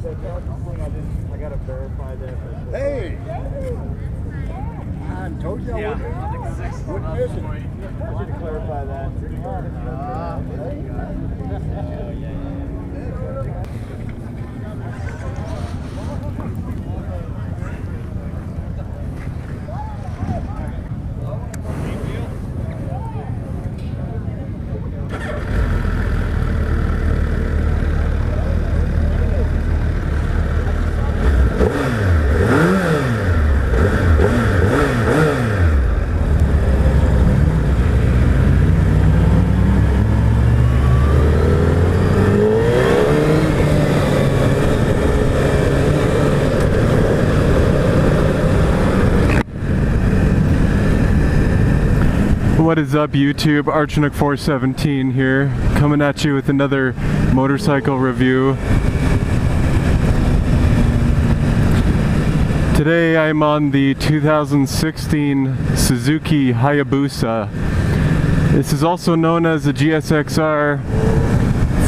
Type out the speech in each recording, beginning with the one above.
I gotta verify that. Hey! I told you I wouldn't miss it. I should clarify that. What is up, YouTube? Archinook417 here, coming at you with another motorcycle review. Today I'm on the 2016 Suzuki Hayabusa. This is also known as the GSXR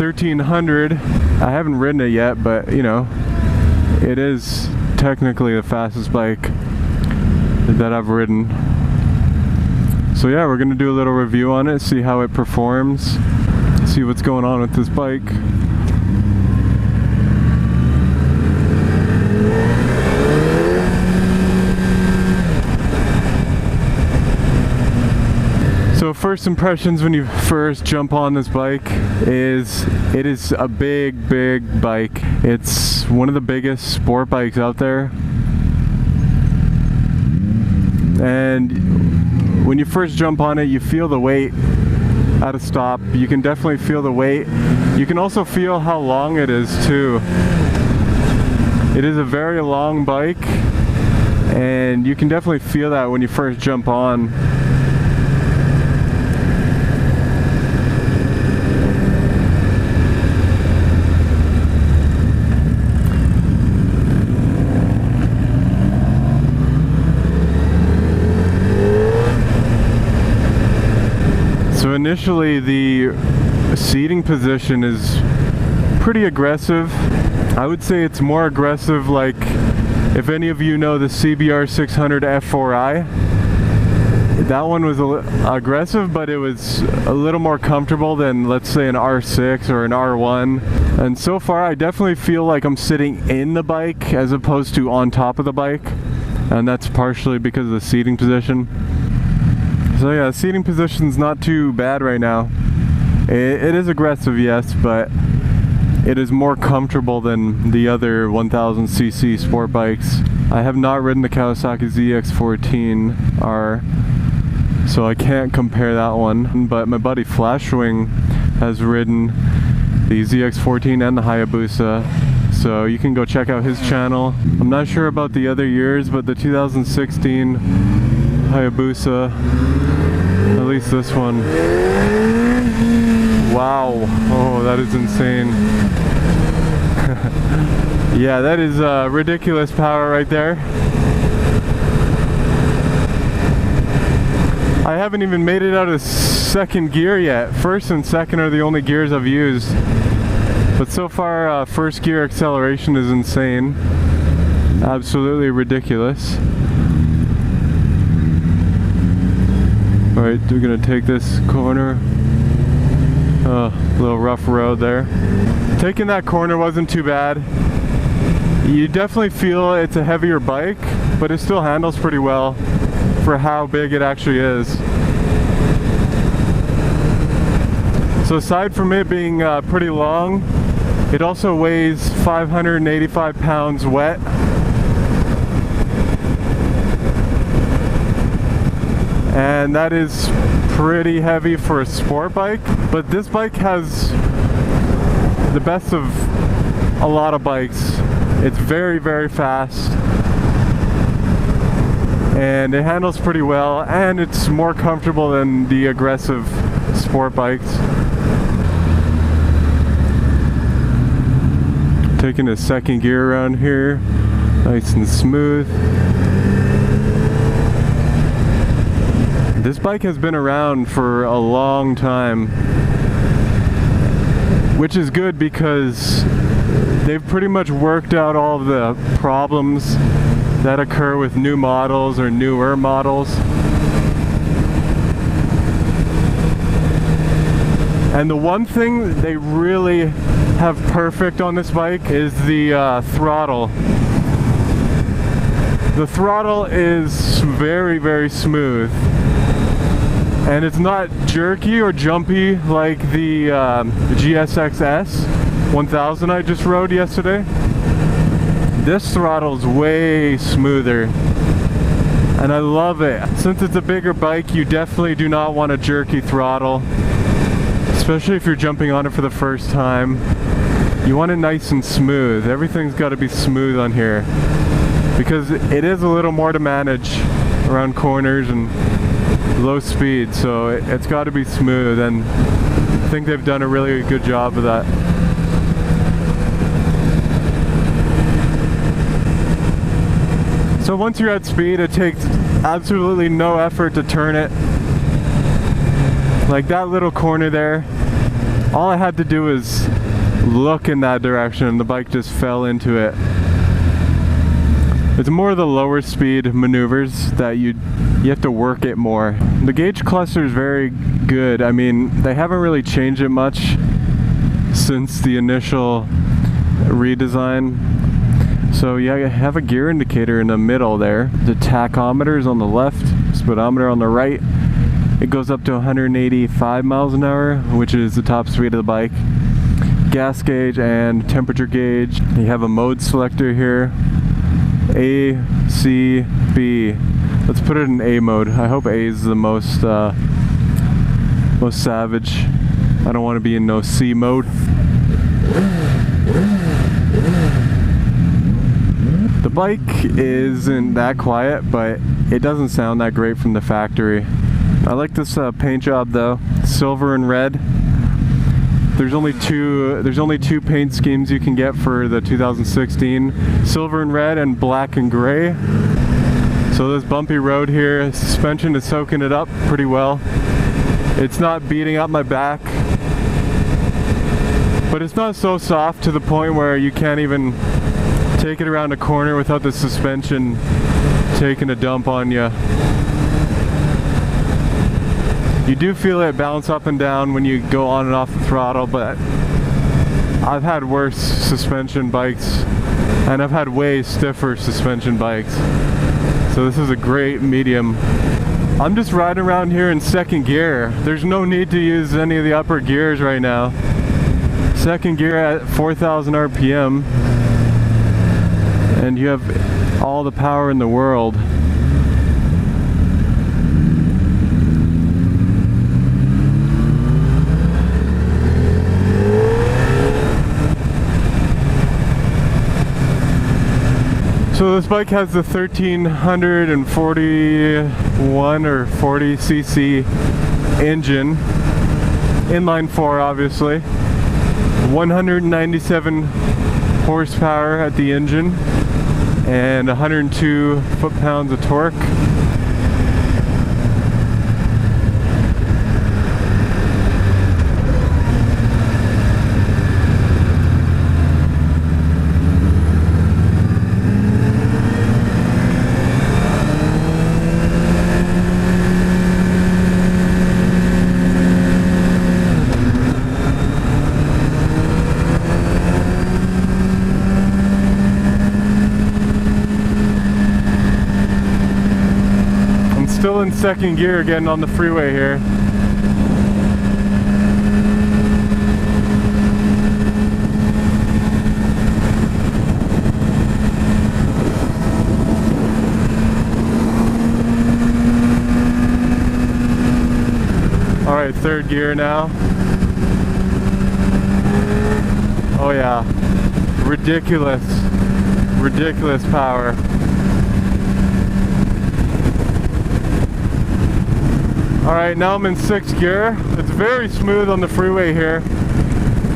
1300. I haven't ridden it yet, but you know, it is technically the fastest bike that I've ridden. So yeah, we're gonna do a little review on it, see how it performs, see what's going on with this bike. So first impressions when you first jump on this bike is it is a big bike. It's one of the biggest sport bikes out there. And when you first jump on it, you feel the weight at a stop. You can definitely feel the weight. You can also feel how long it is too. It is a very long bike, and you can definitely feel that when you first jump on. So initially the seating position is pretty aggressive. I would say it's more aggressive, like if any of you know the CBR 600 F4i, that one was aggressive, but it was a little more comfortable than, let's say, an R6 or an R1. And so far I definitely feel like I'm sitting in the bike as opposed to on top of the bike, and that's partially because of the seating position. So yeah, seating position's not too bad right now. It is aggressive, yes, but it is more comfortable than the other 1000cc sport bikes. I have not ridden the Kawasaki ZX14R, so I can't compare that one. But my buddy Flashwing has ridden the ZX14 and the Hayabusa, so you can go check out his channel. I'm not sure about the other years, but the 2016 Hayabusa, at least this one, wow, oh, that is insane. Yeah, that is ridiculous power right there. I haven't even made it out of second gear yet. First and second are the only gears I've used, but so far first gear acceleration is insane, absolutely ridiculous. Alright, we're gonna take this corner. A little rough road there. Taking that corner wasn't too bad. You definitely feel it's a heavier bike, but it still handles pretty well for how big it actually is. So aside from it being pretty long, it also weighs 585 pounds wet. And that is pretty heavy for a sport bike, but this bike has the best of a lot of bikes. It's very fast, and it handles pretty well, and it's more comfortable than the aggressive sport bikes. Taking a second gear around here, nice and smooth. This bike has been around for a long time, which is good because they've pretty much worked out all of the problems that occur with new models or newer models. And the one thing they really have perfect on this bike is the throttle. The throttle is very, very smooth. And it's not jerky or jumpy like the GSX-S 1000 I just rode yesterday. This throttle is way smoother. And I love it. Since it's a bigger bike, you definitely do not want a jerky throttle. Especially if you're jumping on it for the first time. You want it nice and smooth. Everything's got to be smooth on here. Because it is a little more to manage around corners and low speed, so it's got to be smooth, and I think they've done a really good job of that. So once you're at speed, it takes absolutely no effort to turn it. Like that little corner there, all I had to do was look in that direction and the bike just fell into it. It's more the lower speed maneuvers that you have to work it more. The gauge cluster is very good. I mean, they haven't really changed it much since the initial redesign. So yeah, you have a gear indicator in the middle there. The tachometer is on the left, speedometer on the right. It goes up to 185 miles an hour, which is the top speed of the bike. Gas gauge and temperature gauge. You have a mode selector here. A, C, B. Let's put it in A mode. I hope A is the most savage. I don't want to be in no C mode. The bike isn't that quiet, but it doesn't sound that great from the factory. I like this paint job though, silver and red. There's only two paint schemes you can get for the 2016, silver and red and black and gray. So this bumpy road here, suspension is soaking it up pretty well. It's not beating up my back, but it's not so soft to the point where you can't even take it around a corner without the suspension taking a dump on you. You do feel it bounce up and down when you go on and off the throttle, but I've had worse suspension bikes and I've had way stiffer suspension bikes. So this is a great medium. I'm just riding around here in second gear. There's no need to use any of the upper gears right now. Second gear at 4,000 RPM and you have all the power in the world. So this bike has the 1341 or 40 cc engine, inline 4 obviously, 197 horsepower at the engine, and 102 foot-pounds of torque. Still in second gear, getting on the freeway here. All right, third gear now. Oh yeah, ridiculous power. Alright, now I'm in sixth gear. It's very smooth on the freeway here.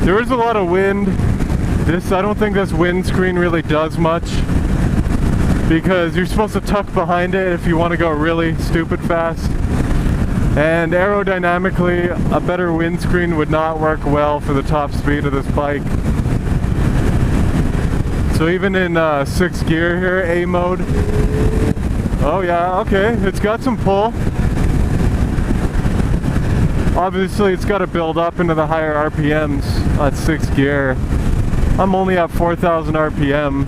There is a lot of wind. I don't think this windscreen really does much, because you're supposed to tuck behind it if you want to go really stupid fast. And aerodynamically, a better windscreen would not work well for the top speed of this bike. So even in 6th gear here, A mode. Oh yeah, okay, it's got some pull. Obviously it's got to build up into the higher RPMs at 6th gear. I'm only at 4,000 RPM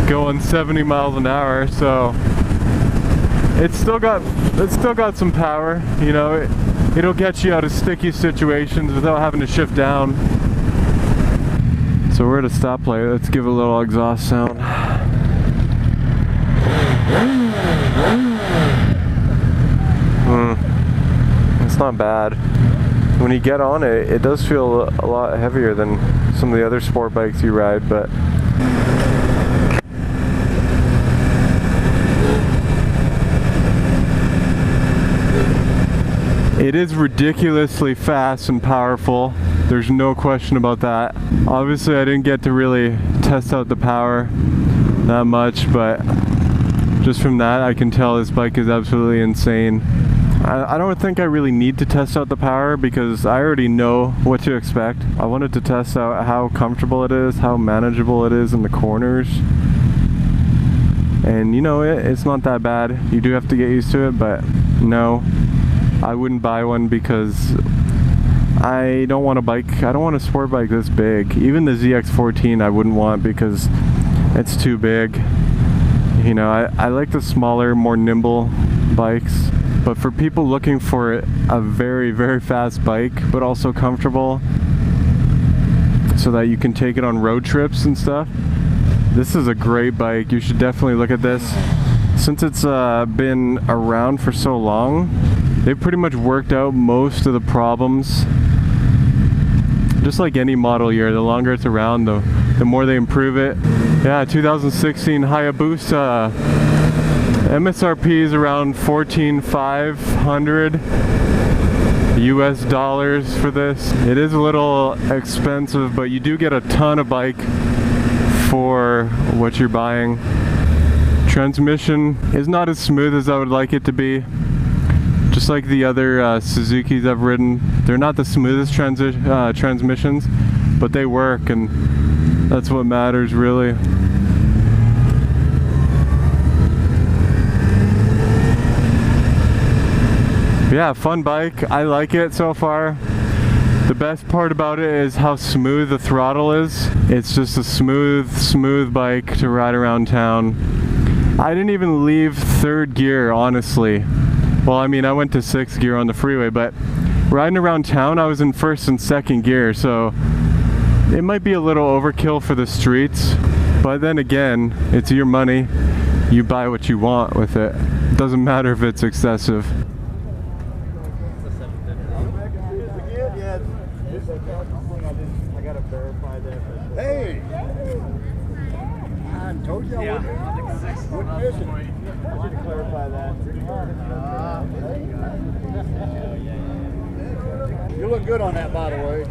going 70 miles an hour, so it's still got some power, you know. It'll get you out of sticky situations without having to shift down. So we're at a stoplight. Let's give it a little exhaust sound. It's not bad. When you get on it, it does feel a lot heavier than some of the other sport bikes you ride, but it is ridiculously fast and powerful. There's no question about that. Obviously I didn't get to really test out the power that much, but just from that I can tell this bike is absolutely insane. I don't think I really need to test out the power because I already know what to expect. I wanted to test out how comfortable it is, how manageable it is in the corners. And you know, it's not that bad. You do have to get used to it, but no, I wouldn't buy one because I don't want a bike. I don't want a sport bike this big. Even the ZX14 I wouldn't want because it's too big. You know, I like the smaller, more nimble bikes. But for people looking for a very, very fast bike, but also comfortable, so that you can take it on road trips and stuff, this is a great bike. You should definitely look at this. Since it's been around for so long, they've pretty much worked out most of the problems. Just like any model year, the longer it's around, the more they improve it. Yeah, 2016 Hayabusa. Msrp is around $14,500 US dollars for this. It is a little expensive, but you do get a ton of bike for what you're buying. Transmission is not as smooth as I would like it to be. Just like the other Suzukis I've ridden, they're not the smoothest transmissions, but they work, and that's what matters really. Yeah, fun bike. I like it so far. The best part about it is how smooth the throttle is. It's just a smooth bike to ride around town. I didn't even leave 3rd gear, honestly. Well, I mean, I went to 6th gear on the freeway, but riding around town, I was in 1st and 2nd gear, so it might be a little overkill for the streets, but then again, it's your money. You buy what you want with it. It doesn't matter if it's excessive. Hey! I told you I wouldn't miss it. I should clarify that. You look good on that, by the way.